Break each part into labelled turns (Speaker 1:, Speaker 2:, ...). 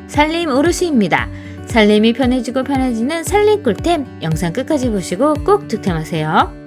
Speaker 1: 살림 오롯이입니다. 살림이 편해지고 편해지는 살림 꿀템 영상 끝까지 보시고 꼭 득템하세요.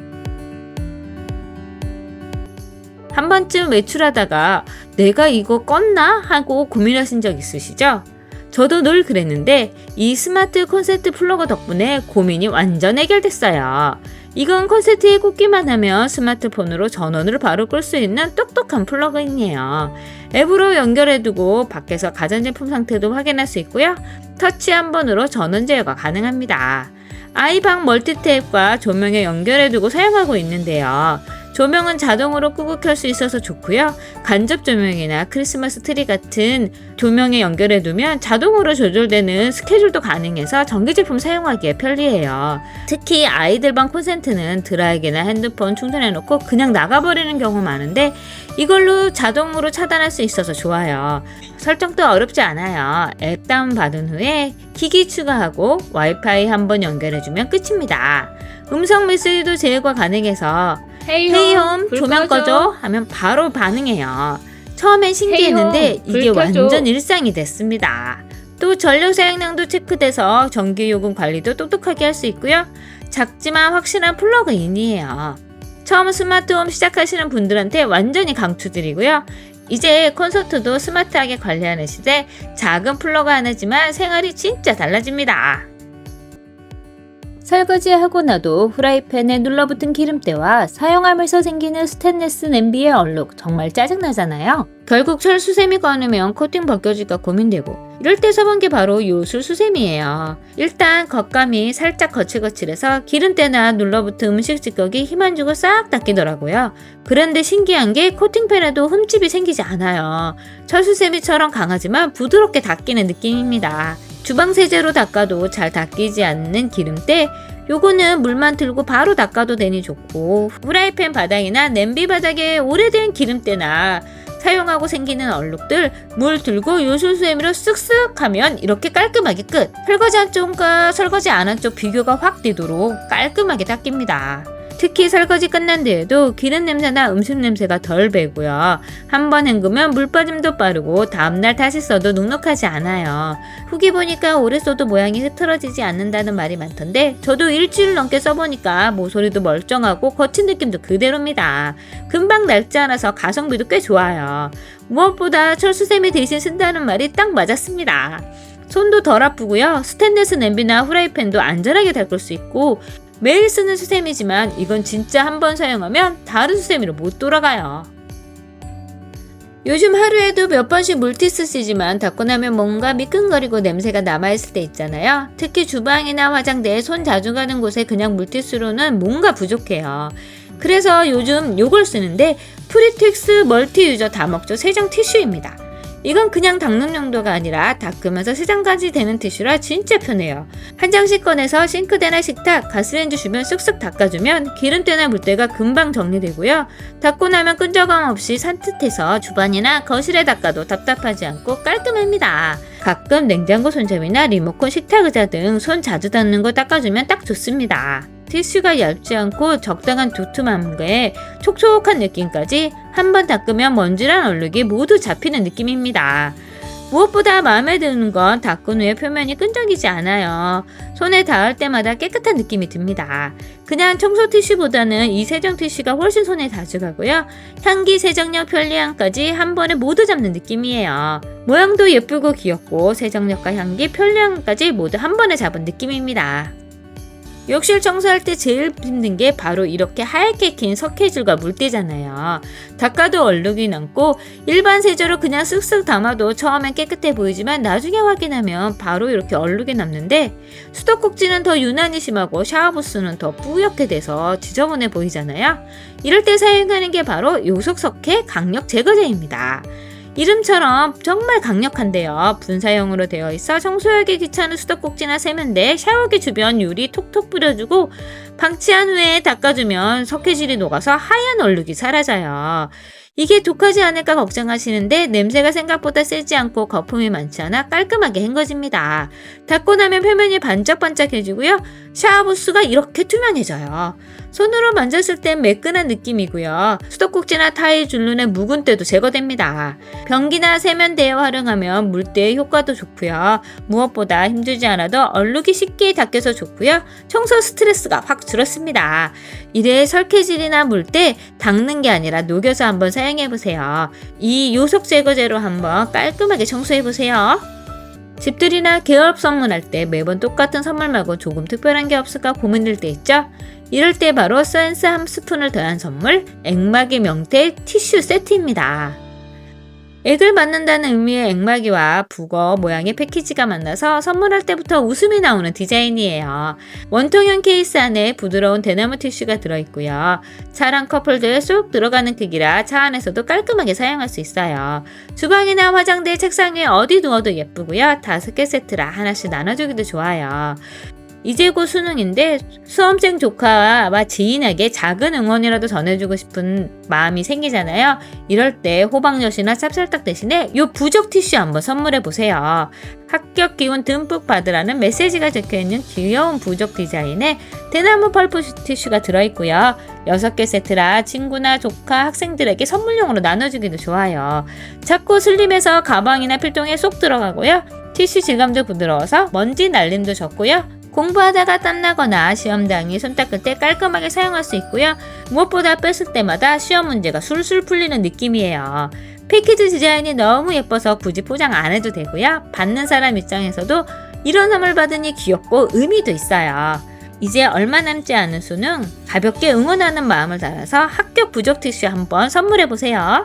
Speaker 1: 한 번쯤 외출하다가 내가 이거 껐나? 하고 고민하신 적 있으시죠? 저도 늘 그랬는데 이 스마트 콘센트 플러그 덕분에 고민이 완전 해결됐어요. 이건 콘센트에 꽂기만 하면 스마트폰으로 전원을 바로 끌 수 있는 똑똑한 플러그인이에요. 앱으로 연결해두고 밖에서 가전제품 상태도 확인할 수 있고요. 터치 한 번으로 전원 제어가 가능합니다. 아이방 멀티탭과 조명에 연결해두고 사용하고 있는데요. 조명은 자동으로 끄고 켤 수 있어서 좋고요. 간접 조명이나 크리스마스 트리 같은 조명에 연결해두면 자동으로 조절되는 스케줄도 가능해서 전기제품 사용하기에 편리해요. 특히 아이들 방 콘센트는 드라이기나 핸드폰 충전해놓고 그냥 나가버리는 경우 많은데 이걸로 자동으로 차단할 수 있어서 좋아요. 설정도 어렵지 않아요. 앱 다운받은 후에 기기 추가하고 와이파이 한번 연결해주면 끝입니다. 음성 메시지도 제어가 가능해서 헤이홈 조명 꺼줘 하면 바로 반응해요. 처음엔 신기했는데 이게 완전 일상이 됐습니다. 또 전력 사용량도 체크돼서 전기요금 관리도 똑똑하게 할 수 있고요. 작지만 확실한 플러그인이에요. 처음 스마트홈 시작하시는 분들한테 완전히 강추드리고요. 이제 콘서트도 스마트하게 관리하는 시대, 작은 플러그 하나지만 생활이 진짜 달라집니다. 설거지하고 나도 후라이팬에 눌러붙은 기름때와 사용하면서 생기는 스테인리스 냄비의 얼룩 정말 짜증나잖아요. 결국 철수세미 꺼내면 코팅 벗겨질까 고민되고 이럴 때 써본 게 바로 요술수세미예요. 일단 겉감이 살짝 거칠거칠해서 기름때나 눌러붙은 음식 찌꺼기 힘 안 주고 싹 닦이더라고요. 그런데 신기한 게 코팅팬에도 흠집이 생기지 않아요. 철수세미처럼 강하지만 부드럽게 닦이는 느낌입니다. 주방 세제로 닦아도 잘 닦이지 않는 기름때 요거는 물만 들고 바로 닦아도 되니 좋고 후라이팬 바닥이나 냄비 바닥에 오래된 기름때나 사용하고 생기는 얼룩들 물 들고 요술수세미로 쓱쓱 하면 이렇게 깔끔하게 끝! 설거지 한쪽과 설거지 안 한 쪽 비교가 확 되도록 깔끔하게 닦입니다. 특히 설거지 끝난 뒤에도 기름 냄새나 음식 냄새가 덜 배고요. 한번 헹구면 물 빠짐도 빠르고 다음날 다시 써도 눅눅하지 않아요. 후기 보니까 오래 써도 모양이 흐트러지지 않는다는 말이 많던데 저도 일주일 넘게 써보니까 모서리도 멀쩡하고 거친 느낌도 그대로입니다. 금방 낡지 않아서 가성비도 꽤 좋아요. 무엇보다 철수세미 대신 쓴다는 말이 딱 맞았습니다. 손도 덜 아프고요. 스테인리스 냄비나 후라이팬도 안전하게 닦을 수 있고 매일 쓰는 수세미지만 이건 진짜 한 번 사용하면 다른 수세미로 못 돌아가요. 요즘 하루에도 몇 번씩 물티 쓰시지만 닦고 나면 뭔가 미끈거리고 냄새가 남아있을 때 있잖아요. 특히 주방이나 화장대에 손 자주 가는 곳에 그냥 물티스로는 뭔가 부족해요. 그래서 요즘 요걸 쓰는데 프리텍스 멀티유저 다목적 세정 티슈입니다. 이건 그냥 닦는 용도가 아니라 닦으면서 세정까지 되는 티슈라 진짜 편해요. 한 장씩 꺼내서 싱크대나 식탁, 가스레인지 주변 쓱쓱 닦아주면 기름때나 물때가 금방 정리되고요. 닦고 나면 끈적함 없이 산뜻해서 주방이나 거실에 닦아도 답답하지 않고 깔끔합니다. 가끔 냉장고 손잡이나 리모컨 식탁 의자 등 손 자주 닿는 거 닦아주면 딱 좋습니다. 티슈가 얇지 않고 적당한 두툼함에 촉촉한 느낌까지 한 번 닦으면 먼지랑 얼룩이 모두 잡히는 느낌입니다. 무엇보다 마음에 드는 건 닦은 후에 표면이 끈적이지 않아요. 손에 닿을 때마다 깨끗한 느낌이 듭니다. 그냥 청소 티슈보다는 이 세정 티슈가 훨씬 손에 자주 가고요. 향기, 세정력, 편리함까지 한 번에 모두 잡는 느낌이에요. 모양도 예쁘고 귀엽고 세정력과 향기, 편리함까지 모두 한 번에 잡은 느낌입니다. 욕실 청소할 때 제일 힘든 게 바로 이렇게 하얗게 낀 석회질과 물때잖아요. 닦아도 얼룩이 남고 일반 세제로 그냥 쓱쓱 담아도 처음엔 깨끗해 보이지만 나중에 확인하면 바로 이렇게 얼룩이 남는데 수도꼭지는 더 유난히 심하고 샤워부스는 더 뿌옇게 돼서 지저분해 보이잖아요. 이럴 때 사용하는 게 바로 요속석회 강력 제거제입니다. 이름처럼 정말 강력한데요. 분사형으로 되어 있어 청소하기 귀찮은 수도꼭지나 세면대, 샤워기 주변 유리 톡톡 뿌려주고 방치한 후에 닦아주면 석회질이 녹아서 하얀 얼룩이 사라져요. 이게 독하지 않을까 걱정하시는데 냄새가 생각보다 세지 않고 거품이 많지 않아 깔끔하게 헹궈집니다. 닦고 나면 표면이 반짝반짝해지고요. 샤워부스가 이렇게 투명해져요. 손으로 만졌을 땐 매끈한 느낌이고요. 수도꼭지나 타일 줄눈의 묵은 때도 제거됩니다. 변기나 세면대에 활용하면 물때의 효과도 좋고요. 무엇보다 힘들지 않아도 얼룩이 쉽게 닦여서 좋고요. 청소 스트레스가 확 줄었습니다. 이래 설계질이나 물때 닦는 게 아니라 녹여서 한번 사용해보세요. 이 요속 제거제로 한번 깔끔하게 청소해보세요. 집들이나 개업 선물할 때 매번 똑같은 선물 말고 조금 특별한 게 없을까 고민될 때 있죠? 이럴 때 바로 센스 한 스푼을 더한 선물, 액마기 명태 티슈 세트입니다. 액을 받는다는 의미의 액마기와 북어 모양의 패키지가 만나서 선물할 때부터 웃음이 나오는 디자인이에요. 원통형 케이스 안에 부드러운 대나무 티슈가 들어있고요. 차랑 컵홀더에 쏙 들어가는 크기라 차 안에서도 깔끔하게 사용할 수 있어요. 주방이나 화장대 책상 위에 어디 두어도 예쁘고요. 5개 세트라 하나씩 나눠주기도 좋아요. 이제 곧 수능인데 수험생 조카와 지인에게 작은 응원이라도 전해주고 싶은 마음이 생기잖아요. 이럴 때 호박엿이나 찹쌀떡 대신에 이 부적 티슈 한번 선물해보세요. 합격 기운 듬뿍 받으라는 메시지가 적혀있는 귀여운 부적 디자인에 대나무 펄프 티슈가 들어있고요. 6개 세트라 친구나 조카, 학생들에게 선물용으로 나눠주기도 좋아요. 작고 슬림해서 가방이나 필통에 쏙 들어가고요. 티슈 질감도 부드러워서 먼지 날림도 적고요. 공부하다가 땀나거나 시험당일 손 닦을 때 깔끔하게 사용할 수 있고요. 무엇보다 뺐을 때마다 시험 문제가 술술 풀리는 느낌이에요. 패키지 디자인이 너무 예뻐서 굳이 포장 안 해도 되고요. 받는 사람 입장에서도 이런 선물 받으니 귀엽고 의미도 있어요. 이제 얼마 남지 않은 수능, 가볍게 응원하는 마음을 담아서 합격 부적 티슈 한번 선물해보세요.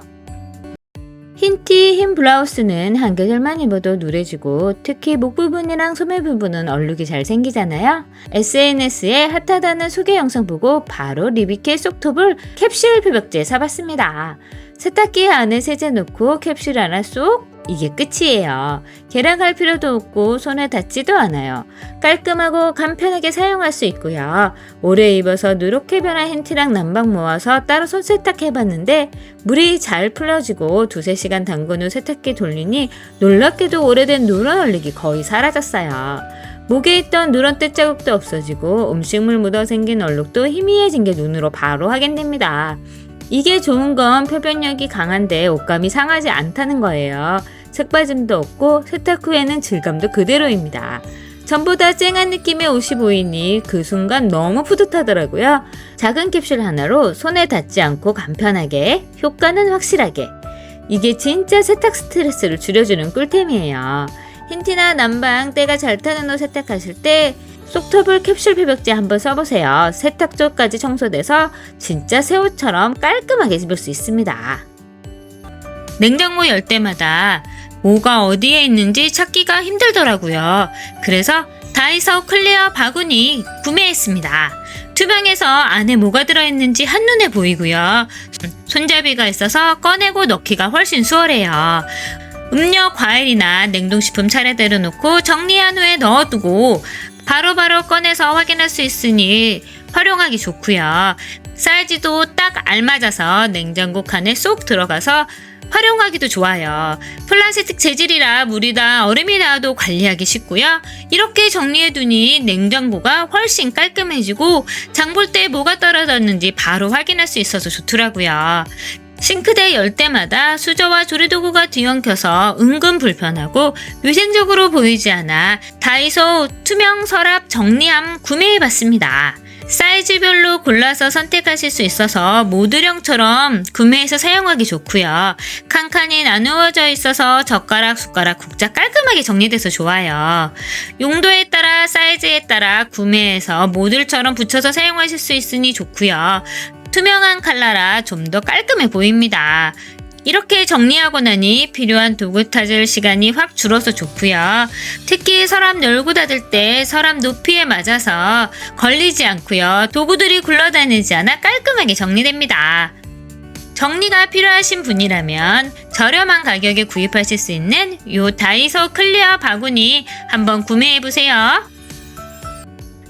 Speaker 1: 흰티, 흰 블라우스는 한 계절만 입어도 누래지고 특히 목 부분이랑 소매 부분은 얼룩이 잘 생기잖아요. SNS에 핫하다는 소개 영상 보고 바로 리비케 속톱을 캡슐 표백제 사봤습니다. 세탁기 안에 세제 넣고 캡슐 하나 쏙, 이게 끝이에요. 계량할 필요도 없고 손에 닿지도 않아요. 깔끔하고 간편하게 사용할 수 있고요. 오래 입어서 누렇게 변한 흰티랑 남방 모아서 따로 손 세탁해봤는데 물이 잘 풀려지고 2-3시간 담근 후 세탁기 돌리니 놀랍게도 오래된 누런 얼룩이 거의 사라졌어요. 목에 있던 누런 때 자국도 없어지고 음식물 묻어 생긴 얼룩도 희미해진 게 눈으로 바로 확인됩니다. 이게 좋은 건 표변력이 강한데 옷감이 상하지 않다는 거예요. 색빠짐도 없고 세탁 후에는 질감도 그대로입니다. 전보다 쨍한 느낌의 옷이 보이니 그 순간 너무 뿌듯하더라고요. 작은 캡슐 하나로 손에 닿지 않고 간편하게, 효과는 확실하게. 이게 진짜 세탁 스트레스를 줄여주는 꿀템이에요. 흰티나 남방 때가 잘 타는 옷 세탁하실 때 속톱을 캡슐 표백제 한번 써보세요. 세탁조까지 청소돼서 진짜 새 옷처럼 깔끔하게 입을 수 있습니다. 냉장고 열 때마다 뭐가 어디에 있는지 찾기가 힘들더라고요. 그래서 다이소 클리어 바구니 구매했습니다. 투명해서 안에 뭐가 들어있는지 한눈에 보이고요. 손잡이가 있어서 꺼내고 넣기가 훨씬 수월해요. 음료, 과일이나 냉동식품 차례대로 놓고 정리한 후에 넣어두고 바로바로 꺼내서 확인할 수 있으니 활용하기 좋고요. 사이즈도 딱 알맞아서 냉장고 칸에 쏙 들어가서 활용하기도 좋아요. 플라스틱 재질이라 물이나 얼음이 닿아도 관리하기 쉽고요. 이렇게 정리해두니 냉장고가 훨씬 깔끔해지고 장 볼 때 뭐가 떨어졌는지 바로 확인할 수 있어서 좋더라고요. 싱크대 열 때마다 수저와 조리도구가 뒤엉켜서 은근 불편하고 위생적으로 보이지 않아 다이소 투명 서랍 정리함 구매해봤습니다. 사이즈별로 골라서 선택하실 수 있어서 모듈형처럼 구매해서 사용하기 좋고요. 칸칸이 나누어져 있어서 젓가락, 숟가락, 국자 깔끔하게 정리돼서 좋아요. 용도에 따라 사이즈에 따라 구매해서 모듈처럼 붙여서 사용하실 수 있으니 좋고요. 투명한 칼라라 좀 더 깔끔해 보입니다. 이렇게 정리하고 나니 필요한 도구 찾을 시간이 확 줄어서 좋고요. 특히 서랍 열고 닫을 때 서랍 높이에 맞아서 걸리지 않고요. 도구들이 굴러다니지 않아 깔끔하게 정리됩니다. 정리가 필요하신 분이라면 저렴한 가격에 구입하실 수 있는 이 다이소 클리어 바구니 한번 구매해보세요.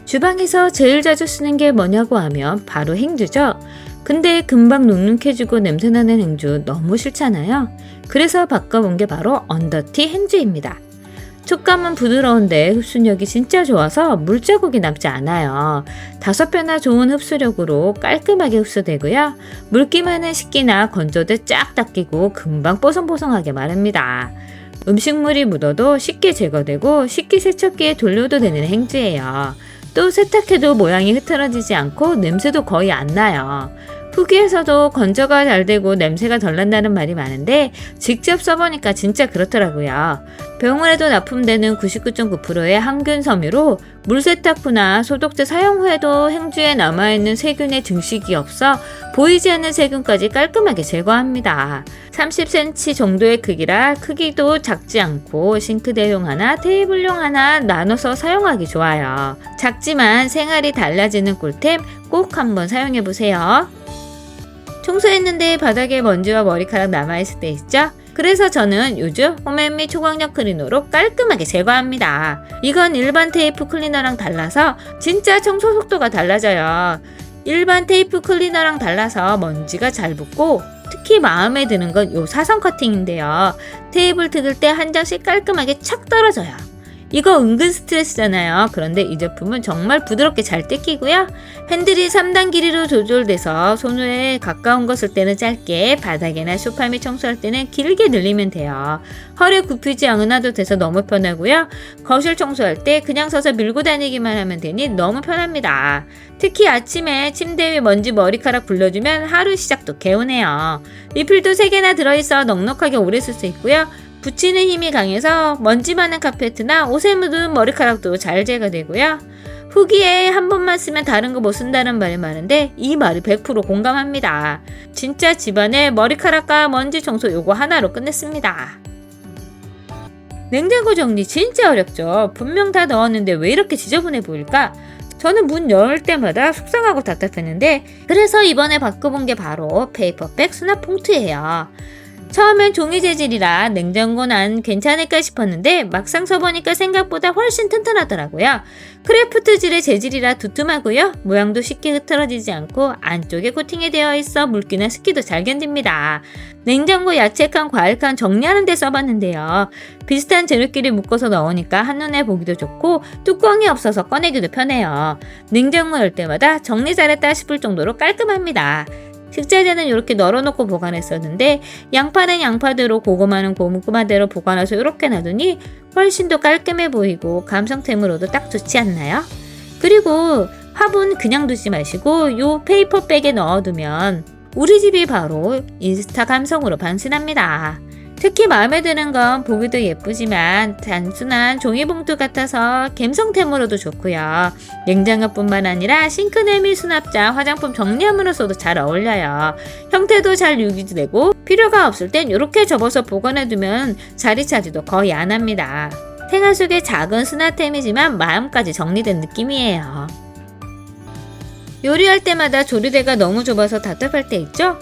Speaker 1: 주방에서 제일 자주 쓰는 게 뭐냐고 하면 바로 행주죠. 근데 금방 눅눅해지고 냄새나는 행주 너무 싫잖아요. 그래서 바꿔본 게 바로 언더티 행주입니다. 촉감은 부드러운데 흡수력이 진짜 좋아서 물자국이 남지 않아요. 5배나 좋은 흡수력으로 깔끔하게 흡수되고요. 물기 많은 식기나 건조대 쫙 닦이고 금방 뽀송뽀송하게 마릅니다. 음식물이 묻어도 쉽게 제거되고 식기세척기에 돌려도 되는 행주예요. 또 세탁해도 모양이 흐트러지지 않고 냄새도 거의 안 나요. 후기에서도 건조가 잘 되고 냄새가 덜 난다는 말이 많은데 직접 써보니까 진짜 그렇더라고요. 병원에도 납품되는 99.9%의 항균 섬유로 물세탁 후나 소독제 사용 후에도 행주에 남아있는 세균의 증식이 없어 보이지 않는 세균까지 깔끔하게 제거합니다. 30cm 정도의 크기라 크기도 작지 않고 싱크대용 하나, 테이블용 하나 나눠서 사용하기 좋아요. 작지만 생활이 달라지는 꿀템 꼭 한번 사용해보세요. 청소했는데 바닥에 먼지와 머리카락 남아있을 때 있죠? 그래서 저는 요즘 홈앤미 초강력 클리너로 깔끔하게 제거합니다. 이건 일반 테이프 클리너랑 달라서 진짜 청소 속도가 달라져요. 일반 테이프 클리너랑 달라서 먼지가 잘 붙고 특히 마음에 드는 건 요 사선 커팅인데요. 테이블 뜯을 때 한 장씩 깔끔하게 착 떨어져요. 이거 은근 스트레스잖아요. 그런데 이 제품은 정말 부드럽게 잘 뜯기고요. 핸들이 3단 길이로 조절돼서 손에 가까운 거 쓸 때는 짧게, 바닥이나 소파 및 청소할 때는 길게 늘리면 돼요. 허리 굽히지 않아도 돼서 너무 편하고요. 거실 청소할 때 그냥 서서 밀고 다니기만 하면 되니 너무 편합니다. 특히 아침에 침대 위 먼지 머리카락 불러주면 하루 시작도 개운해요. 리필도 3개나 들어있어 넉넉하게 오래 쓸 수 있고요. 붙이는 힘이 강해서 먼지 많은 카페트나 옷에 묻은 머리카락도 잘 제거되고요. 후기에 한 번만 쓰면 다른 거 못 쓴다는 말이 많은데 이 말이 100% 공감합니다. 진짜 집안에 머리카락과 먼지 청소 요거 하나로 끝냈습니다. 냉장고 정리 진짜 어렵죠. 분명 다 넣었는데 왜 이렇게 지저분해 보일까? 저는 문 열 때마다 속상하고 답답했는데 그래서 이번에 바꿔본 게 바로 페이퍼백 수납 봉투예요. 처음엔 종이 재질이라 냉장고는 안 괜찮을까 싶었는데 막상 써보니까 생각보다 훨씬 튼튼하더라고요. 크래프트질의 재질이라 두툼하고요. 모양도 쉽게 흐트러지지 않고 안쪽에 코팅이 되어 있어 물기나 습기도 잘 견딥니다. 냉장고 야채칸, 과일칸 정리하는 데 써봤는데요. 비슷한 재료끼리 묶어서 넣으니까 한눈에 보기도 좋고 뚜껑이 없어서 꺼내기도 편해요. 냉장고 열 때마다 정리 잘했다 싶을 정도로 깔끔합니다. 식자재는 이렇게 널어놓고 보관했었는데 양파는 양파대로 고구마는 고구마대로 보관해서 이렇게 놔두니 훨씬 더 깔끔해 보이고 감성템으로도 딱 좋지 않나요? 그리고 화분 그냥 두지 마시고 요 페이퍼백에 넣어두면 우리 집이 바로 인스타 감성으로 반신합니다. 특히 마음에 드는 건 보기도 예쁘지만 단순한 종이봉투 같아서 갬성템으로도 좋고요. 냉장고뿐만 아니라 싱크대 및 수납장, 화장품 정리함으로써도 잘 어울려요. 형태도 잘 유지되고 필요가 없을 땐 이렇게 접어서 보관해두면 자리 차지도 거의 안 합니다. 생활 속의 작은 수납템이지만 마음까지 정리된 느낌이에요. 요리할 때마다 조리대가 너무 좁아서 답답할 때 있죠?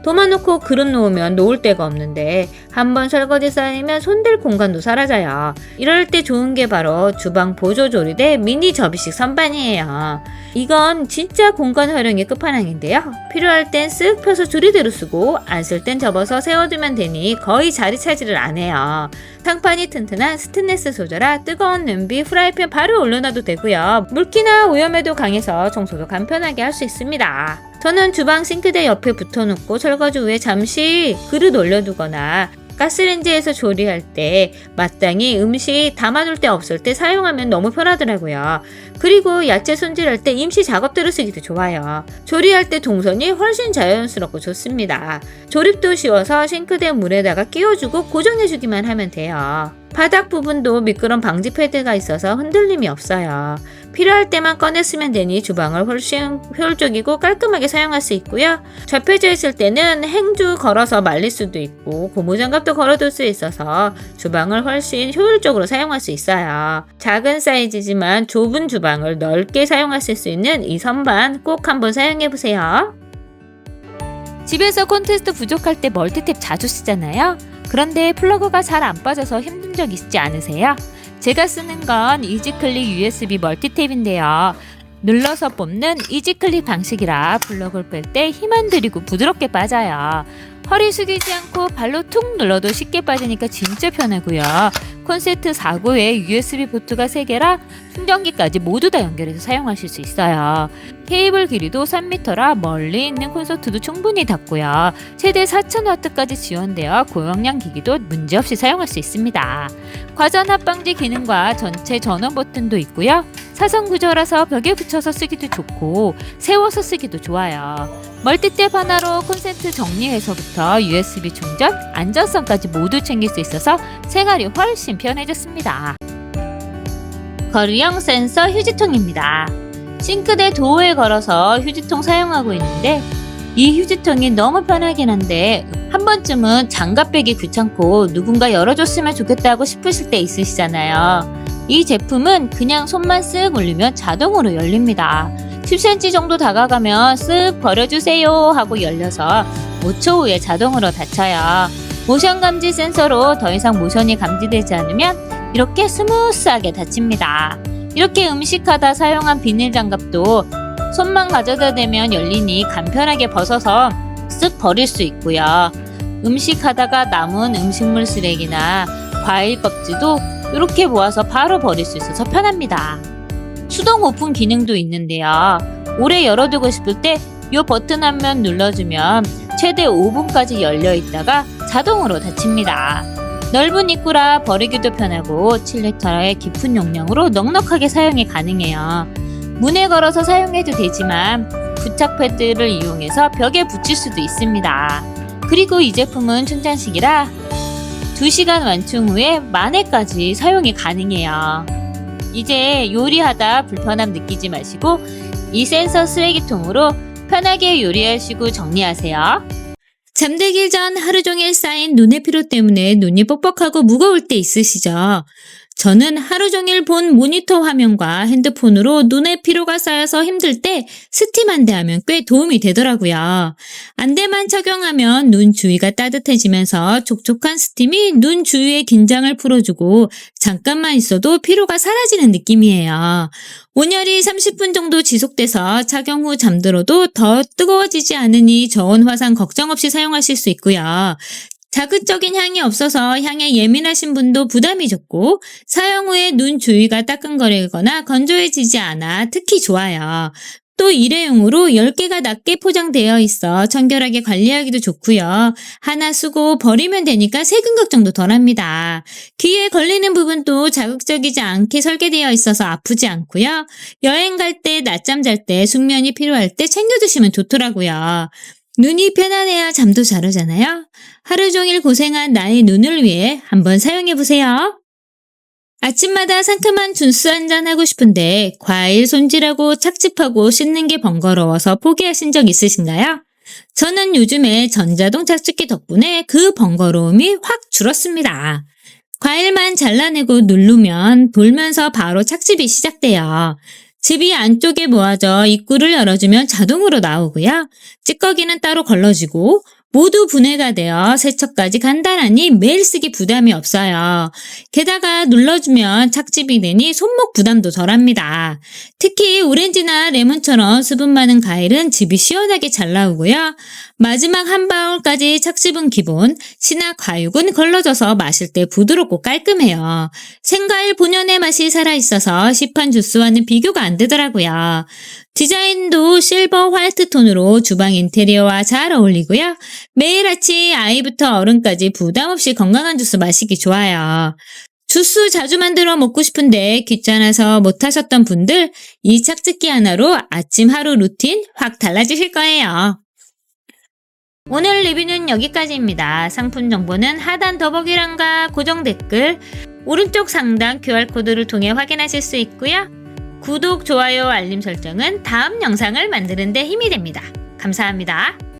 Speaker 1: 도마놓고 그릇 놓으면 놓을 데가 없는데 한번 설거지 쌓이면 손댈 공간도 사라져요. 이럴 때 좋은 게 바로 주방 보조 조리대 미니 접이식 선반이에요. 이건 진짜 공간 활용이 끝판왕인데요. 필요할 땐 쓱 펴서 조리대로 쓰고 안 쓸 땐 접어서 세워두면 되니 거의 자리 차지를 안 해요. 상판이 튼튼한 스테인리스 소재라 뜨거운 냄비, 프라이팬 바로 올려놔도 되고요. 물기나 오염에도 강해서 청소도 간편하게 할 수 있습니다. 저는 주방 싱크대 옆에 붙여놓고 설거지 후에 잠시 그릇 올려두거나 가스레인지에서 조리할 때 마땅히 음식 담아둘 데 없을 때 사용하면 너무 편하더라고요. 그리고 야채 손질할 때 임시 작업대로 쓰기도 좋아요. 조리할 때 동선이 훨씬 자연스럽고 좋습니다. 조립도 쉬워서 싱크대 물에다가 끼워주고 고정해주기만 하면 돼요. 바닥 부분도 미끄럼 방지 패드가 있어서 흔들림이 없어요. 필요할 때만 꺼내 쓰면 되니 주방을 훨씬 효율적이고 깔끔하게 사용할 수 있고요. 접혀져 있을 때는 행주 걸어서 말릴 수도 있고 고무장갑도 걸어둘 수 있어서 주방을 훨씬 효율적으로 사용할 수 있어요. 작은 사이즈지만 좁은 주방을 넓게 사용하실 수 있는 이 선반 꼭 한번 사용해보세요. 집에서 콘테스트 부족할 때 멀티탭 자주 쓰잖아요. 그런데 플러그가 잘 안 빠져서 힘든 적 있지 않으세요? 제가 쓰는 건 이지클릭 USB 멀티탭인데요. 눌러서 뽑는 이지클릭 방식이라 플러그를 뺄 때 힘 안 들이고 부드럽게 빠져요. 허리 숙이지 않고 발로 툭 눌러도 쉽게 빠지니까 진짜 편하고요. 콘센트 4구에 USB 포트가 3개라 충전기까지 모두 다 연결해서 사용하실 수 있어요. 케이블 길이도 3m라 멀리 있는 콘서트도 충분히 닿고요. 최대 4000W까지 지원되어 고용량 기기도 문제없이 사용할 수 있습니다. 과전 합방지 기능과 전체 전원 버튼도 있고요. 사선 구조라서 벽에 붙여서 쓰기도 좋고 세워서 쓰기도 좋아요. 멀티탭 하나로 콘센트 정리해서부터 USB 충전, 안전성까지 모두 챙길 수 있어서 생활이 훨씬 편해졌습니다. 거리형 센서 휴지통입니다. 싱크대 도어에 걸어서 휴지통 사용하고 있는데 이 휴지통이 너무 편하긴 한데 한 번쯤은 장갑 빼기 귀찮고 누군가 열어줬으면 좋겠다고 싶으실 때 있으시잖아요. 이 제품은 그냥 손만 쓱 올리면 자동으로 열립니다. 10cm 정도 다가가면 쓱 버려주세요 하고 열려서 5초 후에 자동으로 닫혀요. 모션 감지 센서로 더 이상 모션이 감지되지 않으면 이렇게 스무스하게 닫힙니다. 이렇게 음식하다 사용한 비닐 장갑도 손만 가져다 대면 열리니 간편하게 벗어서 쓱 버릴 수 있고요. 음식하다가 남은 음식물 쓰레기나 과일 껍질도 이렇게 모아서 바로 버릴 수 있어서 편합니다. 수동 오픈 기능도 있는데요. 오래 열어두고 싶을 때 이 버튼 한 번 눌러주면 최대 5분까지 열려 있다가 자동으로 닫힙니다. 넓은 입구라 버리기도 편하고 7리터의 깊은 용량으로 넉넉하게 사용이 가능해요. 문에 걸어서 사용해도 되지만 부착 패드를 이용해서 벽에 붙일 수도 있습니다. 그리고 이 제품은 충전식이라 2시간 완충 후에 만회까지 사용이 가능해요. 이제 요리하다 불편함 느끼지 마시고 이 센서 쓰레기통으로 편하게 요리하시고 정리하세요. 잠들기 전 하루 종일 쌓인 눈의 피로 때문에 눈이 뻑뻑하고 무거울 때 있으시죠? 저는 하루 종일 본 모니터 화면과 핸드폰으로 눈의 피로가 쌓여서 힘들 때 스팀 안대 하면 꽤 도움이 되더라고요. 안대만 착용하면 눈 주위가 따뜻해지면서 촉촉한 스팀이 눈 주위의 긴장을 풀어주고 잠깐만 있어도 피로가 사라지는 느낌이에요. 온열이 30분 정도 지속돼서 착용 후 잠들어도 더 뜨거워지지 않으니 저온 화상 걱정 없이 사용하실 수 있고요. 자극적인 향이 없어서 향에 예민하신 분도 부담이 적고 사용 후에 눈 주위가 따끔거리거나 건조해지지 않아 특히 좋아요. 또 일회용으로 10개가 낮게 포장되어 있어 청결하게 관리하기도 좋고요. 하나 쓰고 버리면 되니까 세균 걱정도 덜합니다. 귀에 걸리는 부분도 자극적이지 않게 설계되어 있어서 아프지 않고요. 여행 갈 때, 낮잠 잘 때, 숙면이 필요할 때 챙겨 두시면 좋더라고요. 눈이 편안해야 잠도 잘 오잖아요. 하루 종일 고생한 나의 눈을 위해 한번 사용해보세요. 아침마다 상큼한 주스 한잔 하고 싶은데 과일 손질하고 착즙하고 씻는 게 번거로워서 포기하신 적 있으신가요? 저는 요즘에 전자동 착즙기 덕분에 그 번거로움이 확 줄었습니다. 과일만 잘라내고 누르면 돌면서 바로 착즙이 시작돼요. 즙이 안쪽에 모아져 입구를 열어주면 자동으로 나오고요. 찌꺼기는 따로 걸러지고 모두 분해가 되어 세척까지 간단하니 매일 쓰기 부담이 없어요. 게다가 눌러주면 착즙이 되니 손목 부담도 덜합니다. 특히 오렌지나 레몬처럼 수분 많은 과일은 즙이 시원하게 잘 나오고요. 마지막 한 방울까지 착즙은 기본, 시나 과육은 걸러져서 마실 때 부드럽고 깔끔해요. 생과일 본연의 맛이 살아있어서 시판 주스와는 비교가 안 되더라고요. 디자인도 실버 화이트 톤으로 주방 인테리어와 잘 어울리고요. 매일 아침 아이부터 어른까지 부담 없이 건강한 주스 마시기 좋아요. 주스 자주 만들어 먹고 싶은데 귀찮아서 못하셨던 분들 이 착즙기 하나로 아침 하루 루틴 확 달라지실 거예요. 오늘 리뷰는 여기까지입니다. 상품 정보는 하단 더보기란과 고정 댓글, 오른쪽 상단 QR코드를 통해 확인하실 수 있고요. 구독, 좋아요, 알림 설정은 다음 영상을 만드는 데 힘이 됩니다. 감사합니다.